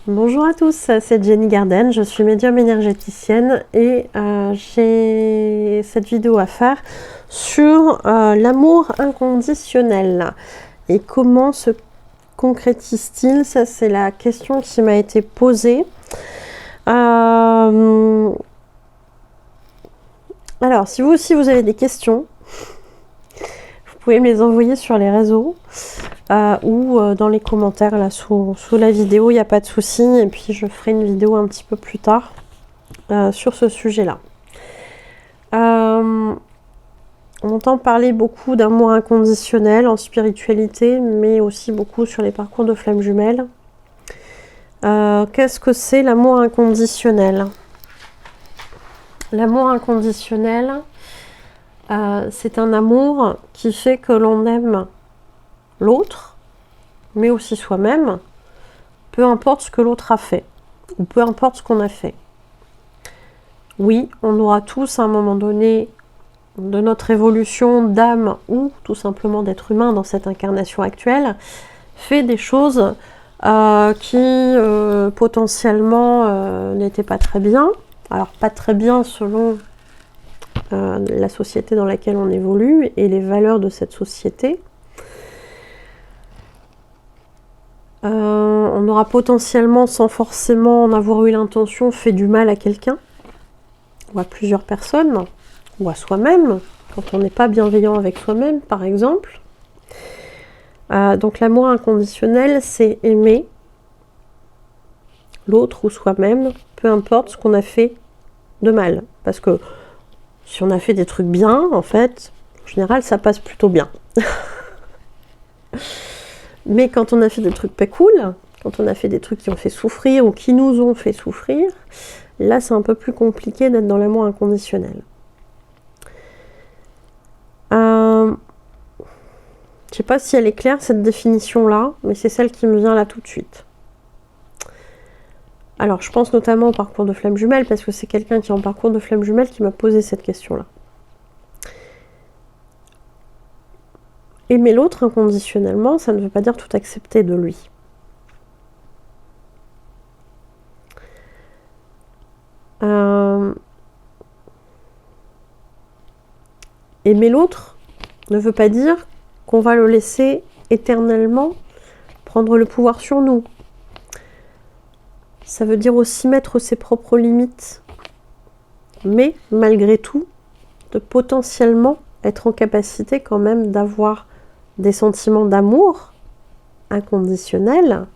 Bonjour à tous, c'est Jenny Garden, je suis médium énergéticienne et j'ai cette vidéo à faire sur l'amour inconditionnel et comment se concrétise-t-il. Ça, c'est la question qui m'a été posée. Alors, si vous aussi vous avez des questions, vous pouvez me les envoyer sur les réseaux ou dans les commentaires là sous la vidéo, il n'y a pas de souci. Et puis je ferai une vidéo un petit peu plus tard sur ce sujet-là. On entend parler beaucoup d'amour inconditionnel en spiritualité, mais aussi beaucoup sur les parcours de flammes jumelles. Qu'est-ce que c'est l'amour inconditionnel? L'amour inconditionnel, c'est un amour qui fait que l'on aime l'autre, mais aussi soi-même, peu importe ce que l'autre a fait, ou peu importe ce qu'on a fait. Oui, on aura tous à un moment donné de notre évolution d'âme ou tout simplement d'être humain dans cette incarnation actuelle, fait des choses qui potentiellement n'étaient pas très bien. Alors pas très bien selon la société dans laquelle on évolue et les valeurs de cette société. On aura potentiellement, sans forcément en avoir eu l'intention, fait du mal à quelqu'un, ou à plusieurs personnes, ou à soi-même, quand on n'est pas bienveillant avec soi-même, par exemple. Donc l'amour inconditionnel, c'est aimer l'autre ou soi-même, peu importe ce qu'on a fait de mal. Parce que si on a fait des trucs bien, en fait, en général, ça passe plutôt bien. Mais quand on a fait des trucs pas cool, quand on a fait des trucs qui ont fait souffrir ou qui nous ont fait souffrir, là, c'est un peu plus compliqué d'être dans l'amour inconditionnel. Je ne sais pas si elle est claire, cette définition-là, mais c'est celle qui me vient là tout de suite. Alors, je pense notamment au parcours de flamme jumelle, parce que c'est quelqu'un qui est en parcours de flamme jumelle qui m'a posé cette question-là. Aimer l'autre inconditionnellement, ça ne veut pas dire tout accepter de lui. Aimer l'autre ne veut pas dire qu'on va le laisser éternellement prendre le pouvoir sur nous. Ça veut dire aussi mettre ses propres limites, mais malgré tout, de potentiellement être en capacité quand même d'avoir des sentiments d'amour inconditionnels,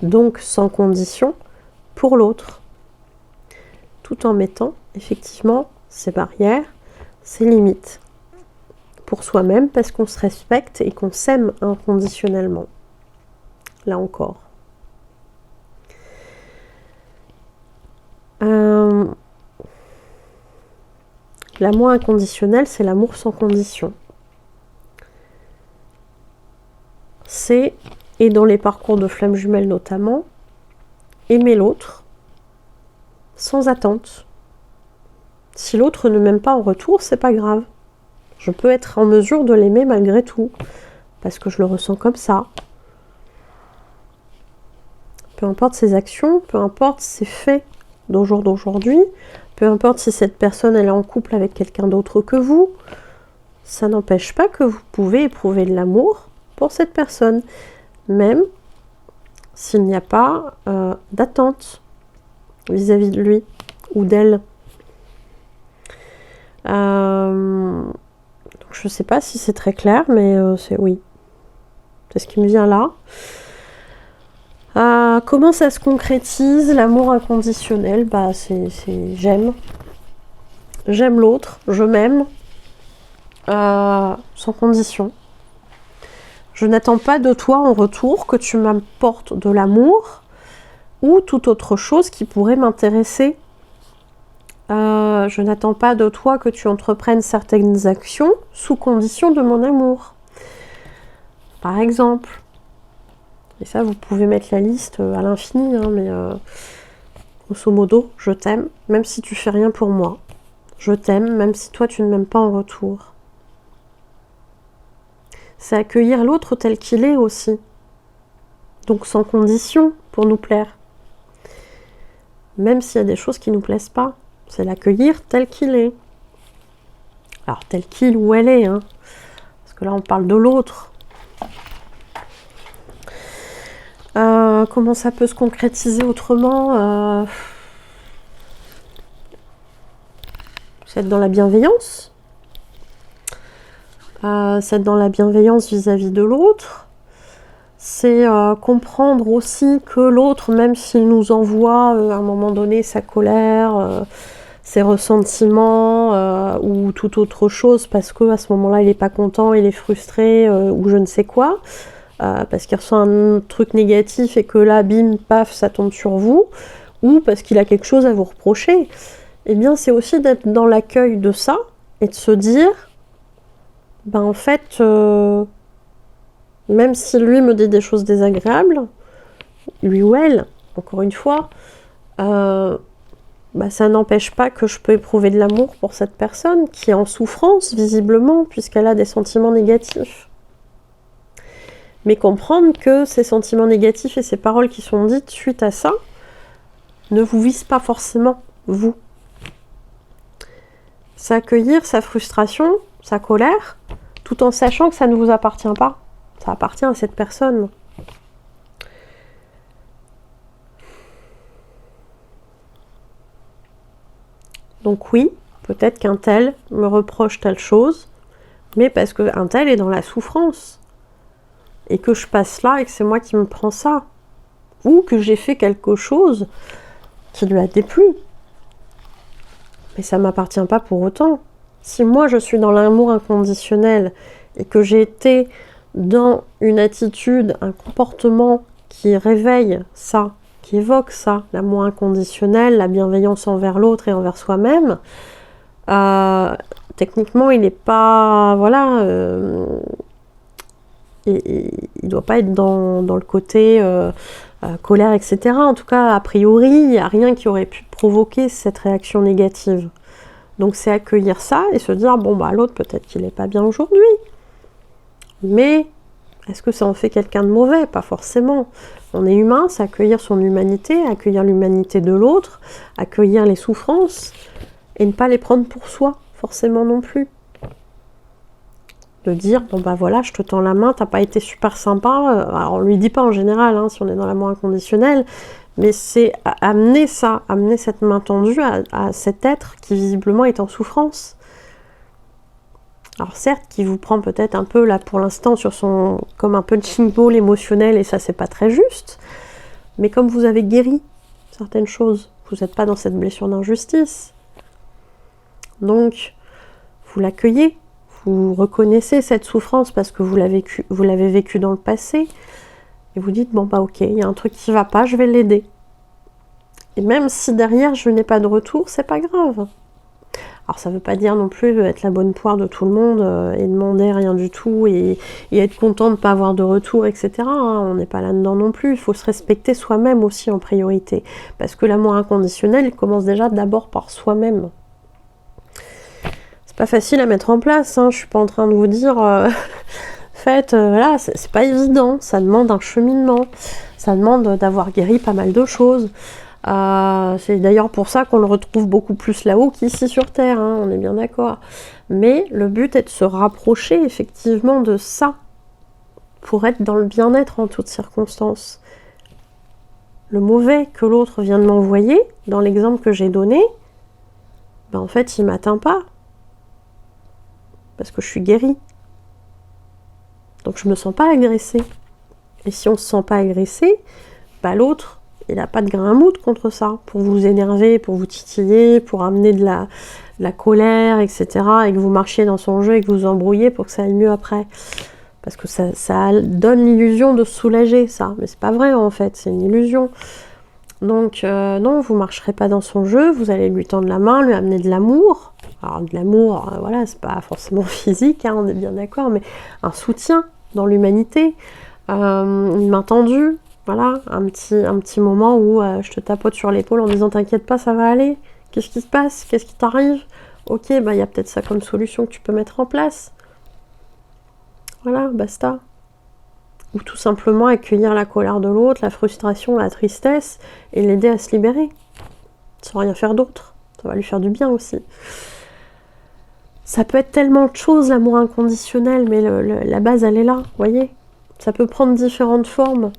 donc sans condition, pour l'autre, tout en mettant effectivement ses barrières, ses limites, pour soi-même, parce qu'on se respecte et qu'on s'aime inconditionnellement. Là encore. L'amour inconditionnel, c'est l'amour sans condition. C'est, et dans les parcours de flammes jumelles notamment, aimer l'autre sans attente. Si l'autre ne m'aime pas en retour, c'est pas grave. Je peux être en mesure de l'aimer malgré tout, parce que je le ressens comme ça. Peu importe ses actions, peu importe ses faits d'aujourd'hui, peu importe si cette personne elle est en couple avec quelqu'un d'autre que vous, ça n'empêche pas que vous pouvez éprouver de l'amour pour cette personne, même s'il n'y a pas d'attente vis-à-vis de lui ou d'elle. Donc je ne sais pas si c'est très clair, mais c'est oui. C'est ce qui me vient là. Comment ça se concrétise, l'amour inconditionnel? C'est j'aime. J'aime l'autre, je m'aime, sans condition. Je n'attends pas de toi en retour que tu m'apportes de l'amour ou toute autre chose qui pourrait m'intéresser. Je n'attends pas de toi que tu entreprennes certaines actions sous condition de mon amour. Par exemple. Et ça, vous pouvez mettre la liste à l'infini, hein, mais grosso modo, je t'aime, même si tu fais rien pour moi. Je t'aime, même si toi, tu ne m'aimes pas en retour. C'est accueillir l'autre tel qu'il est aussi. Donc sans condition pour nous plaire. même s'il y a des choses qui nous plaisent pas. C'est l'accueillir tel qu'il est. Alors, tel qu'il ou elle est, hein. Parce que là, on parle de l'autre. Comment ça peut se concrétiser autrement? C'est être dans la bienveillance. C'est être dans la bienveillance vis-à-vis de l'autre. C'est comprendre aussi que l'autre, même s'il nous envoie à un moment donné sa colère, ses ressentiments ou toute autre chose, parce que à ce moment-là il n'est pas content, il est frustré ou je ne sais quoi, parce qu'il ressent un truc négatif et que là, bim, paf, ça tombe sur vous, ou parce qu'il a quelque chose à vous reprocher, eh bien c'est aussi d'être dans l'accueil de ça et de se dire, ben en fait, même si lui me dit des choses désagréables, lui ou elle, encore une fois, ça n'empêche pas que je peux éprouver de l'amour pour cette personne qui est en souffrance, visiblement, puisqu'elle a des sentiments négatifs. Mais comprendre que ces sentiments négatifs et ces paroles qui sont dites suite à ça ne vous visent pas forcément, vous. C'est accueillir sa frustration, sa colère, tout en sachant que ça ne vous appartient pas. Ça appartient à cette personne. Donc oui, peut-être qu'un tel me reproche telle chose, mais parce qu'un tel est dans la souffrance. Et que je passe là et que c'est moi qui me prends ça. Ou que j'ai fait quelque chose qui lui a déplu. Mais ça ne m'appartient pas pour autant. Si moi je suis dans l'amour inconditionnel et que j'ai été dans une attitude, un comportement qui réveille ça, qui évoque ça, l'amour inconditionnel, la bienveillance envers l'autre et envers soi-même, techniquement il n'est pas, voilà, il ne doit pas être dans le côté colère, etc. En tout cas, a priori, il n'y a rien qui aurait pu provoquer cette réaction négative. Donc c'est accueillir ça et se dire, bon bah l'autre peut-être qu'il n'est pas bien aujourd'hui. Mais est-ce que ça en fait quelqu'un de mauvais? Pas forcément. On est humain, c'est accueillir son humanité, accueillir l'humanité de l'autre, accueillir les souffrances et ne pas les prendre pour soi, forcément non plus. De dire, bon bah voilà, je te tends la main, t'as pas été super sympa. Alors on lui dit pas en général, hein, si on est dans l'amour inconditionnel, mais c'est amener ça, amener cette main tendue à cet être qui visiblement est en souffrance. Alors certes, qui vous prend peut-être un peu là pour l'instant sur son, comme un punching ball émotionnel, et ça c'est pas très juste, mais comme vous avez guéri certaines choses, vous n'êtes pas dans cette blessure d'injustice. Donc, vous l'accueillez, vous reconnaissez cette souffrance parce que vous l'avez vécu dans le passé, et vous dites, bon bah ok, il y a un truc qui va pas, je vais l'aider. Et même si derrière je n'ai pas de retour, c'est pas grave. Alors ça veut pas dire non plus être la bonne poire de tout le monde et demander rien du tout et être content de ne pas avoir de retour, etc. Hein, on n'est pas là-dedans non plus, il faut se respecter soi-même aussi en priorité. Parce que l'amour inconditionnel, il commence déjà d'abord par soi-même. C'est pas facile à mettre en place, hein, je suis pas en train de vous dire... voilà, c'est pas évident, ça demande un cheminement, ça demande d'avoir guéri pas mal de choses. C'est d'ailleurs pour ça qu'on le retrouve beaucoup plus là-haut qu'ici sur Terre, hein, on est bien d'accord. Mais le but est de se rapprocher effectivement de ça, pour être dans le bien-être en toutes circonstances. Le mauvais que l'autre vient de m'envoyer, dans l'exemple que j'ai donné, ben en fait il m'atteint pas, parce que je suis guérie. Donc je me sens pas agressée. Et si on se sent pas agressé, bah l'autre, il n'a pas de grain à moudre contre ça, pour vous énerver, pour vous titiller, pour amener de la colère, etc. Et que vous marchiez dans son jeu et que vous embrouillez pour que ça aille mieux après. Parce que ça donne l'illusion de se soulager, ça. Mais c'est pas vrai en fait, c'est une illusion. Donc non, vous marcherez pas dans son jeu, vous allez lui tendre la main, lui amener de l'amour. Alors de l'amour, voilà, c'est pas forcément physique, hein, on est bien d'accord, mais un soutien dans l'humanité, une main tendue, voilà, un petit moment où je te tapote sur l'épaule en disant t'inquiète pas, ça va aller, qu'est-ce qui se passe, qu'est-ce qui t'arrive, ok, bah il y a peut-être ça comme solution que tu peux mettre en place, voilà, basta. Ou tout simplement accueillir la colère de l'autre, la frustration, la tristesse, et l'aider à se libérer. sans rien faire d'autre. Ça va lui faire du bien aussi. Ça peut être tellement de choses, l'amour inconditionnel, mais la base, elle est là, vous voyez. Ça peut prendre différentes formes.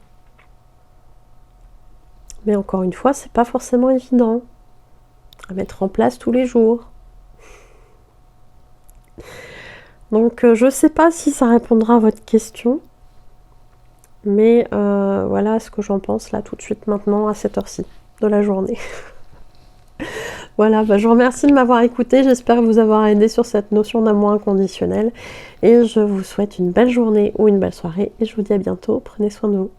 Mais encore une fois, c'est pas forcément évident à mettre en place tous les jours. Donc, je sais pas si ça répondra à votre question. Mais voilà ce que j'en pense là tout de suite maintenant à cette heure-ci de la journée. Voilà, je vous remercie de m'avoir écouté, j'espère vous avoir aidé sur cette notion d'amour inconditionnel et je vous souhaite une belle journée ou une belle soirée et je vous dis à bientôt, prenez soin de vous.